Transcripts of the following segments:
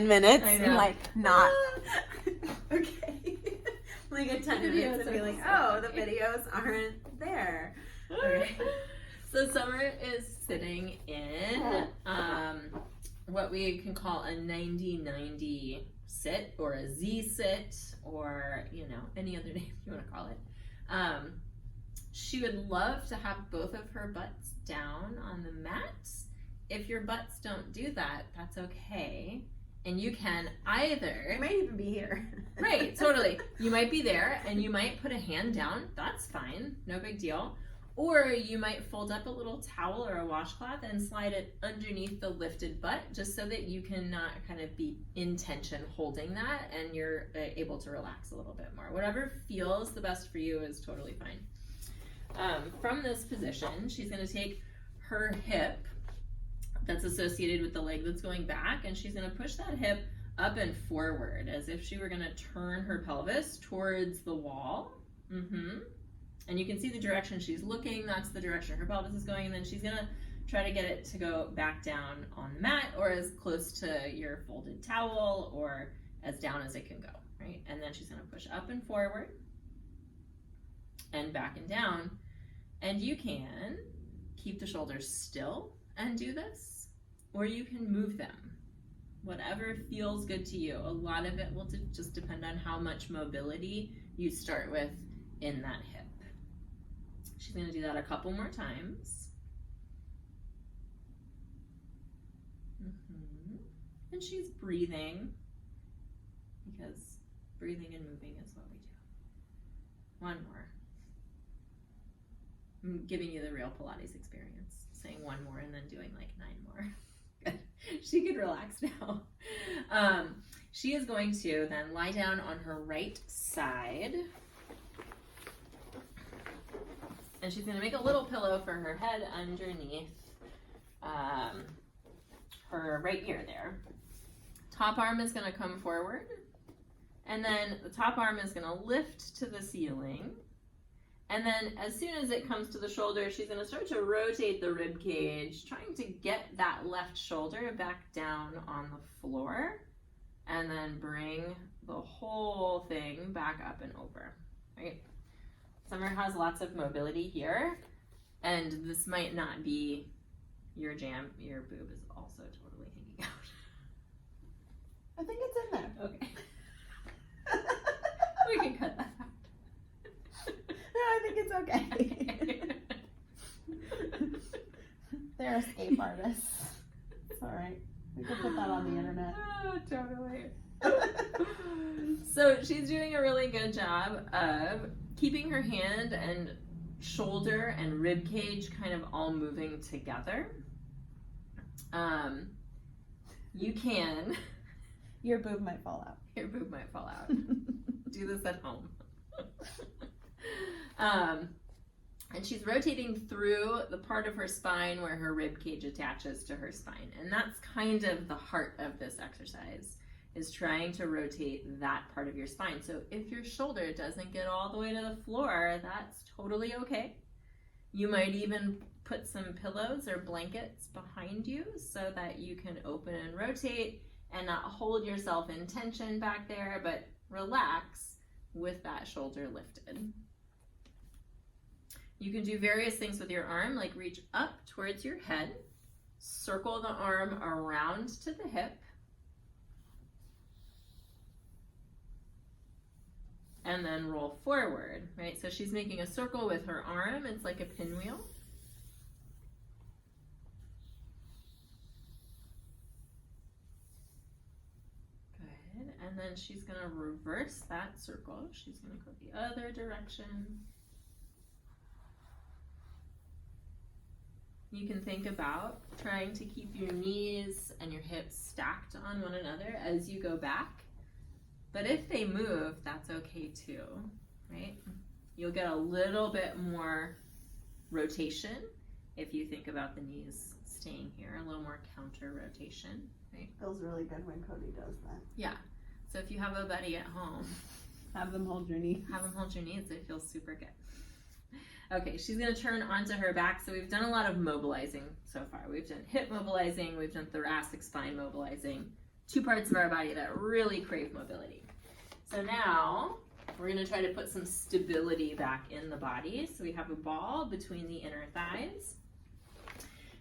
minutes I know. and like not. Okay. Like a 10 minutes and be like, oh, the videos aren't there. Okay. So Summer is sitting in what we can call a 90-90 sit or a Z sit or, you know, any other name you want to call it. She would love to have both of her butts down on the mat. If your butts don't do that, that's okay. And you can either... You might even be here. Right, totally. You might be there and you might put a hand down. That's fine. No big deal. Or you might fold up a little towel or a washcloth and slide it underneath the lifted butt just so that you can not kind of be in tension holding that and you're able to relax a little bit more. Whatever feels the best for you is totally fine. From this position, she's going to take her hip that's associated with the leg that's going back, and she's going to push that hip up and forward as if she were going to turn her pelvis towards the wall. And you can see the direction she's looking, that's the direction her pelvis is going, and then she's going to try to get it to go back down on the mat or as close to your folded towel or as down as it can go, right? And then she's going to push up and forward and back and down. And you can keep the shoulders still and do this, or you can move them. Whatever feels good to you. A lot of it will just depend on how much mobility you start with in that hip. She's going to do that a couple more times. And she's breathing, because breathing and moving is what we do. One more. I'm giving you the real Pilates experience, saying one more and then doing like 9 more. Good. She could relax now. She is going to then lie down on her right side. And she's going to make a little pillow for her head underneath her right ear there. Top arm is going to come forward. And then the top arm is going to lift to the ceiling. And then as soon as it comes to the shoulder, she's going to start to rotate the rib cage, trying to get that left shoulder back down on the floor. And then bring the whole thing back up and over, right? Summer has lots of mobility here, and this might not be your jam. Your boob is also totally hanging out. I think it's in there. Okay. We can cut that out. No, I think it's okay. They're escape artists. It's all right. We can put that on the internet. Oh, totally. So she's doing a really good job of keeping her hand and shoulder and rib cage kind of all moving together. You can. Your boob might fall out. Your boob might fall out. Do this at home. And she's rotating through the part of her spine where her rib cage attaches to her spine. And that's kind of the heart of this exercise, is trying to rotate that part of your spine. So if your shoulder doesn't get all the way to the floor, that's totally okay. You might even put some pillows or blankets behind you so that you can open and rotate and not hold yourself in tension back there, but relax with that shoulder lifted. You can do various things with your arm, like reach up towards your head, circle the arm around to the hip, and then roll forward, right? So she's making a circle with her arm. It's like a pinwheel. Good. And then she's going to reverse that circle. She's going to go the other direction. You can think about trying to keep your knees and your hips stacked on one another as you go back. But if they move, that's okay too, right? You'll get a little bit more rotation if you think about the knees staying here, a little more counter rotation, right? Feels really good when Cody does that. Yeah. So if you have a buddy at home, have them hold your knees. Have them hold your knees. It feels super good. Okay, she's going to turn onto her back. So we've done a lot of mobilizing so far. We've done hip mobilizing. We've done thoracic spine mobilizing. two parts of our body that really crave mobility. So now we're going to try to put some stability back in the body. So we have a ball between the inner thighs.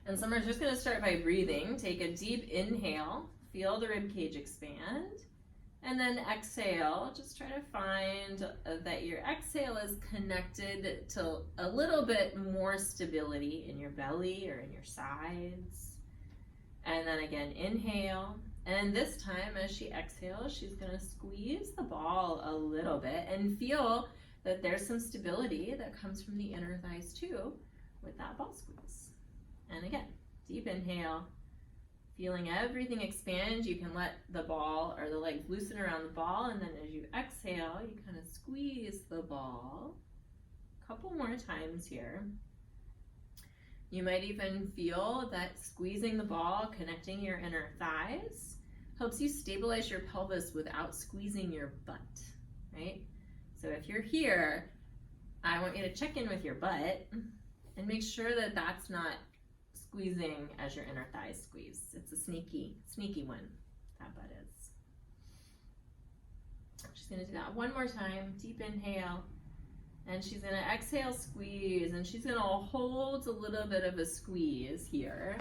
And Summer's just going to start by breathing. Take a deep inhale, feel the rib cage expand. And then exhale, just try to find that your exhale is connected to a little bit more stability in your belly or in your sides. And then again, inhale. And this time as she exhales, she's going to squeeze the ball a little bit and feel that there's some stability that comes from the inner thighs too with that ball squeeze. And again, deep inhale. Feeling everything expand, you can let the ball or the legs loosen around the ball, and then as you exhale, you kind of squeeze the ball. A couple more times here. You might even feel that squeezing the ball, connecting your inner thighs, helps you stabilize your pelvis without squeezing your butt, right? So if you're here, I want you to check in with your butt and make sure that that's not squeezing as your inner thighs squeeze. It's a sneaky one, that butt is. She's going to do that one more time. Deep inhale. And she's going to exhale, squeeze. And she's going to hold a little bit of a squeeze here.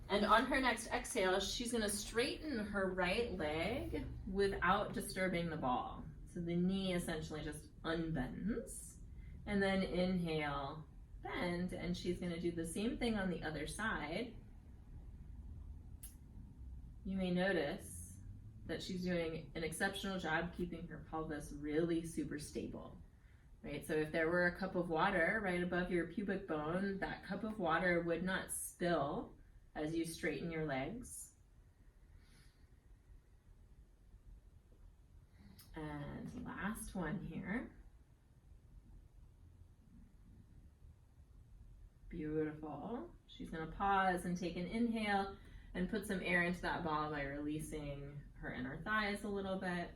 And on her next exhale, she's going to straighten her right leg without disturbing the ball. So the knee essentially just unbends. And then inhale, bend, and she's going to do the same thing on the other side. You may notice that she's doing an exceptional job keeping her pelvis really super stable, right? So if there were a cup of water right above your pubic bone, that cup of water would not spill as you straighten your legs. And last one here. Beautiful. She's going to pause and take an inhale and put some air into that ball by releasing her inner thighs a little bit.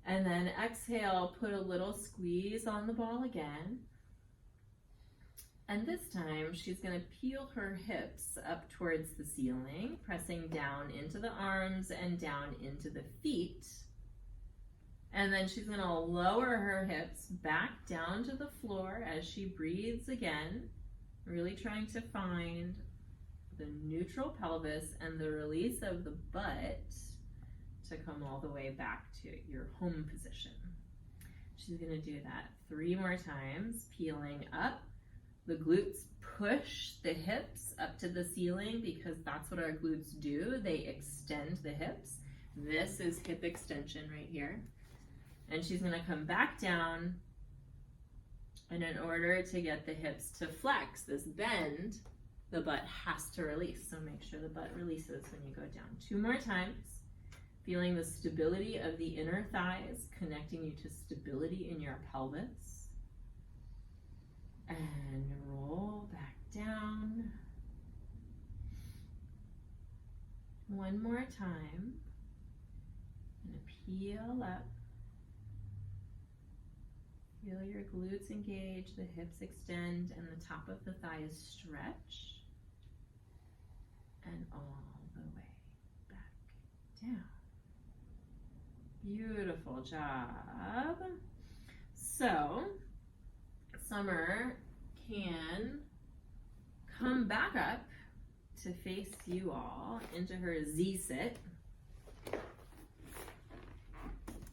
And then exhale, put a little squeeze on the ball again. And this time she's going to peel her hips up towards the ceiling, pressing down into the arms and down into the feet. And then she's going to lower her hips back down to the floor as she breathes again. Really trying to find the neutral pelvis and the release of the butt to come all the way back to your home position. She's going to do that 3 more times, peeling up. The glutes push the hips up to the ceiling because that's what our glutes do. They extend the hips. This is hip extension right here. And she's going to come back down. And in order to get the hips to flex, this bend, the butt has to release. So make sure the butt releases when you go down. 2 more times. Feeling the stability of the inner thighs, connecting you to stability in your pelvis. And roll back down. 1 more time. And peel up. Feel your glutes engage, the hips extend, and the top of the thighs stretch. And all the way back down. Beautiful job. So, Summer can come back up to face you all into her Z-sit.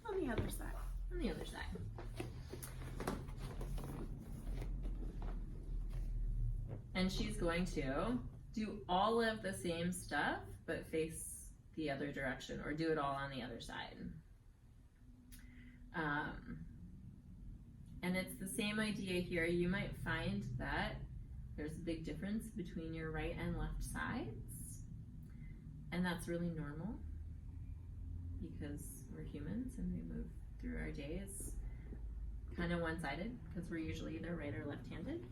On the other side. On the other side. And she's going to do all of the same stuff, but face the other direction, or do it all on the other side. And it's the same idea here. You might find that there's a big difference between your right and left sides. And that's really normal because we're humans and we move through our days kind of one-sided because we're usually either right or left-handed.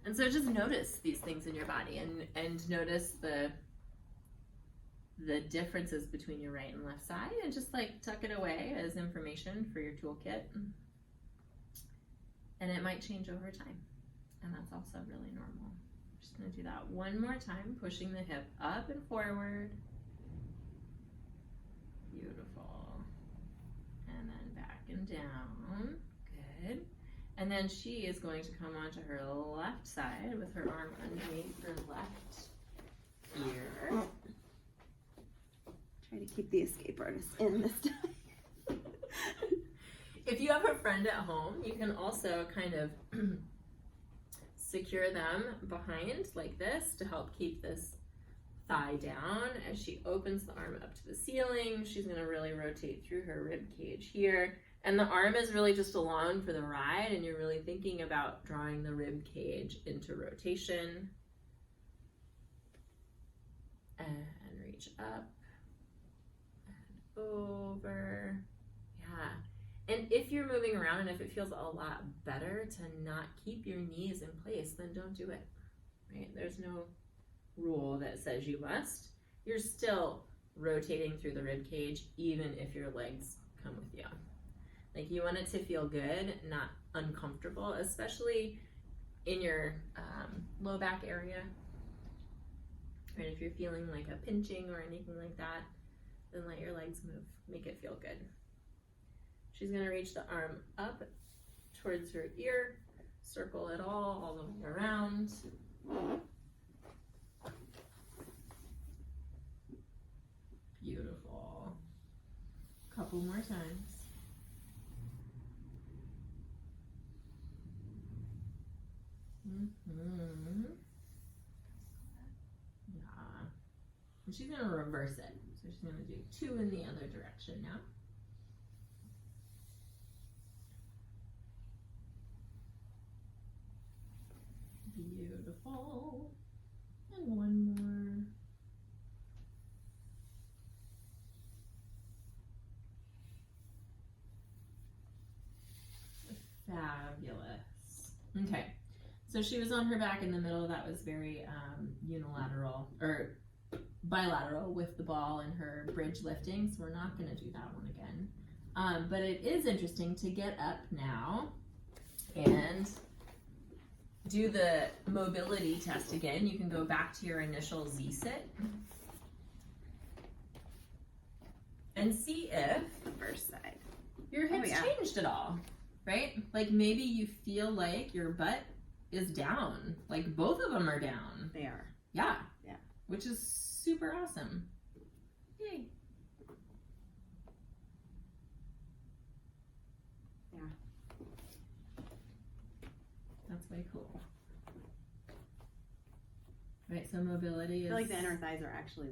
And so just notice these things in your body and notice the differences between your right and left side, and just like tuck it away as information for your toolkit. And it might change over time. And that's also really normal. I'm just going to do that 1 more time, pushing the hip up and forward. arm down. Good. And then she is going to come onto her left side with her arm underneath her left ear. Try to keep the escape artist in this time. If you have a friend at home, you can also kind of secure them behind like this to help keep this thigh down. As she opens the arm up to the ceiling, she's going to really rotate through her rib cage here. And the arm is really just along for the ride, and you're really thinking about drawing the rib cage into rotation. And reach up and over. Yeah. And if you're moving around and if it feels a lot better to not keep your knees in place, then don't do it. Right? There's no rule that says you must. You're still rotating through the rib cage even if your legs come with you. Like, you want it to feel good, not uncomfortable, especially in your low back area. Right? If you're feeling like a pinching or anything like that, then let your legs move. Make it feel good. She's going to reach the arm up towards her ear, circle it all the way around. Beautiful. Couple more times. Yeah. And she's going to reverse it. So she's going to do 2 in the other direction now. Beautiful. And one more. Fabulous. Okay. So she was on her back in the middle. That was very unilateral or bilateral with the ball and her bridge lifting. So we're not going to do that one again. But it is interesting to get up now and do the mobility test again. You can go back to your initial Z-sit and see if The first side. your hips changed at all, right? Like, maybe you feel like your butt is down. Like, both of them are down. They are. Yeah. Yeah. Which is super awesome. Yay. Yeah. That's way cool. Right, so mobility is... I feel like the inner thighs are actually